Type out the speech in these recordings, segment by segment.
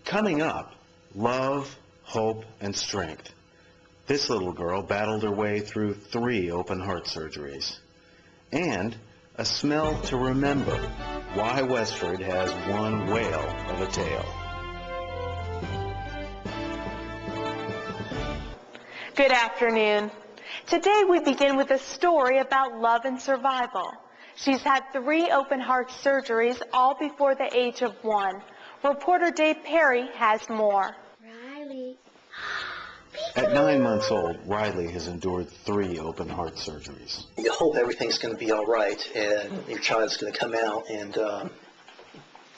Coming up, love, hope, and strength. This little girl battled her way through 3 open heart surgeries. And a smell to remember why Westford has one whale of a tail. Good afternoon. Today we begin with a story about love and survival. She's had 3 open heart surgeries, all before the age of 1. Reporter Dave Perry has more. Riley. At 9 months old, Riley has endured 3 open heart surgeries. You hope everything's going to be all right and your child's going to come out and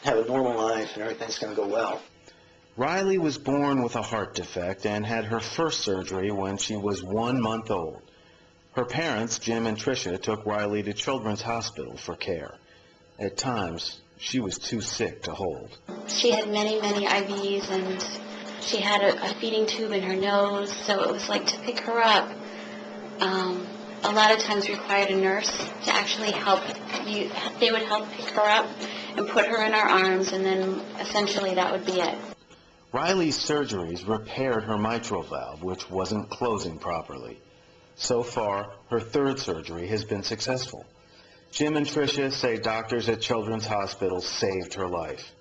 have a normal life and everything's going to go well. Riley was born with a heart defect and had her first surgery when she was 1 month old. Her parents, Jim and Tricia, took Riley to Children's Hospital for care. At times, she was too sick to hold. She had many IVs, and she had a feeding tube in her nose, so it was like to pick her up. A lot of times required a nurse to actually help you. They would help pick her up and put her in our arms, and then essentially that would be it. Riley's surgeries repaired her mitral valve, which wasn't closing properly. So far, her 3rd surgery has been successful. Jim and Tricia say doctors at Children's Hospital saved her life.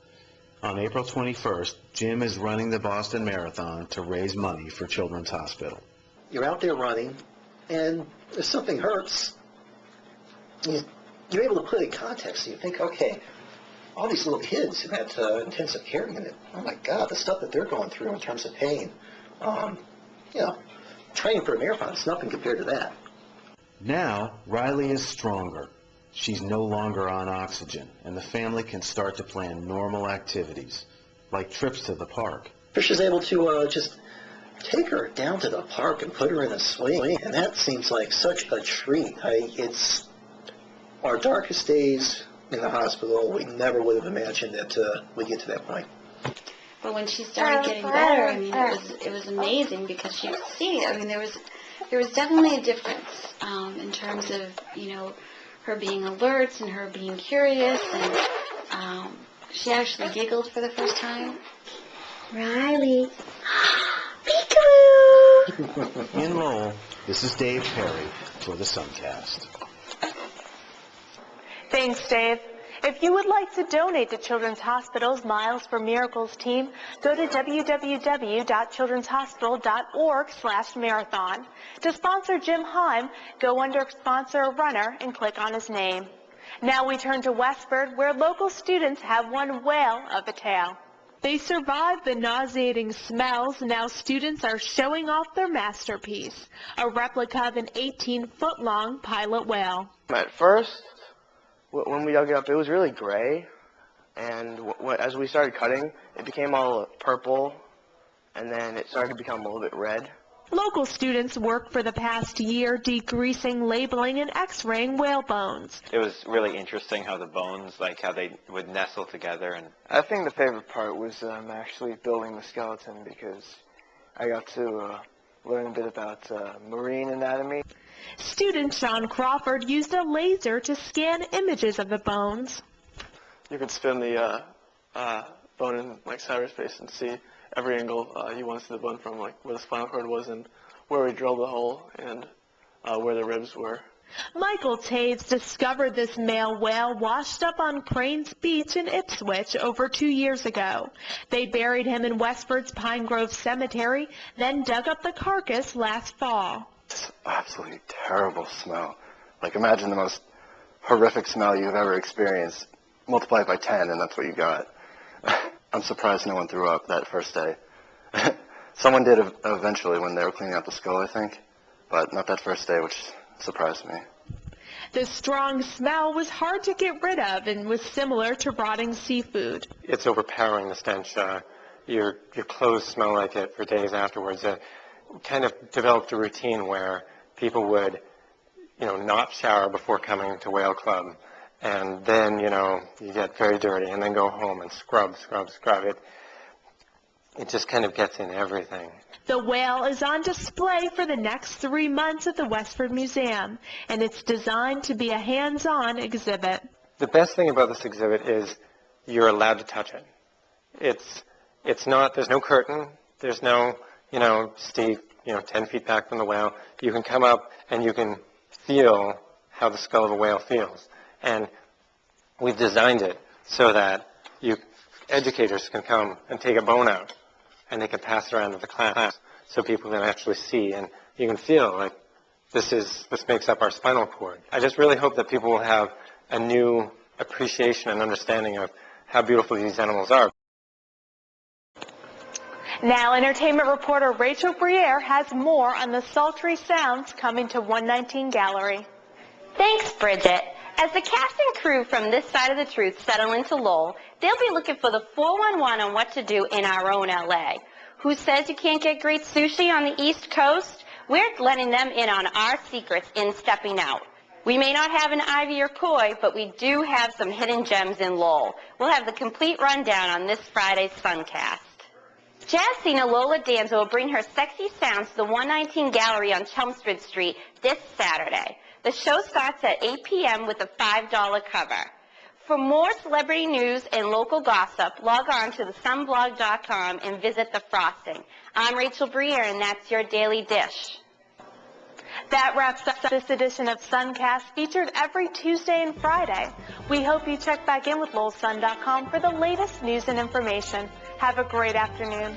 On April 21st, Jim is running the Boston Marathon to raise money for Children's Hospital. You're out there running, and if something hurts, you're able to put it in context. You think, okay, all these little kids who had intensive care unit, oh my God, the stuff that they're going through in terms of pain. Training for a marathon is nothing compared to that. Now, Riley is stronger. She's no longer on oxygen, and the family can start to plan normal activities, like trips to the park. Trisha's able to just take her down to the park and put her in a swing, and that seems like such a treat. It's our darkest days in the hospital. We never would have imagined that we'd get to that point. But when she started getting better, I mean, it was amazing because you could see. I mean, there was definitely a difference in terms of, her being alert and her being curious, and she actually giggled for the first time. Riley. Peekaboo! In Lowell, this is Dave Perry for the SunCast. Thanks, Dave. If you would like to donate to Children's Hospital's Miles for Miracles team, go to www.children'shospital.org/marathon. To sponsor Jim Heim, go under Sponsor a Runner and click on his name. Now we turn to Westford, where local students have one whale of a tail. They survived the nauseating smells. Now students are showing off their masterpiece, a replica of an 18-foot-long pilot whale. At first, when we dug it up, it was really gray, and as we started cutting, it became all purple, and then it started to become a little bit red. Local students worked for the past year degreasing, labeling, and x-raying whale bones. It was really interesting how the bones, how they would nestle together. And I think the favorite part was actually building the skeleton, because I got to learn a bit about marine anatomy. Student Sean Crawford used a laser to scan images of the bones. You could spin the bone in cyberspace and see every angle you want to see the bone from, where the spinal cord was and where we drilled the hole and where the ribs were. Michael Taves discovered this male whale washed up on Cranes Beach in Ipswich over 2 years ago. They buried him in Westford's Pine Grove Cemetery, then dug up the carcass last fall. It's absolutely terrible smell. Imagine the most horrific smell you've ever experienced. Multiply it by 10, and that's what you got. I'm surprised no one threw up that first day. Someone did eventually when they were cleaning out the skull, I think, but not that first day, which surprised me. The strong smell was hard to get rid of and was similar to rotting seafood. It's overpowering, the stench. Your clothes smell like it for days afterwards. Kind of developed a routine where people would, not shower before coming to Whale Club, and then, you get very dirty, and then go home and scrub it. It just kind of gets in everything. The whale is on display for the next 3 months at the Westford Museum, and it's designed to be a hands-on exhibit. The best thing about this exhibit is you're allowed to touch it. there's no curtain, there's no, steep, 10 feet back from the whale. You can come up and you can feel how the skull of a whale feels. And we've designed it so that educators can come and take a bone out and they can pass it around to the class so people can actually see and you can feel like this makes up our spinal cord. I just really hope that people will have a new appreciation and understanding of how beautiful these animals are. Now, entertainment reporter Rachel Briere has more on the sultry sounds coming to 119 Gallery. Thanks, Bridget. As the cast and crew from This Side of the Truth settle into Lowell, they'll be looking for the 411 on what to do in our own LA. Who says you can't get great sushi on the East Coast? We're letting them in on our secrets in stepping out. We may not have an Ivy or Koi, but we do have some hidden gems in Lowell. We'll have the complete rundown on this Friday's SunCast. Jazz singer Lola Danza will bring her sexy sounds to the 119 Gallery on Chelmsford Street this Saturday. The show starts at 8 p.m. with a $5 cover. For more celebrity news and local gossip, log on to thesunblog.com and visit The Frosting. I'm Rachel Briere, and that's your Daily Dish. That wraps up this edition of SunCast, featured every Tuesday and Friday. We hope you check back in with LowellSun.com for the latest news and information. Have a great afternoon.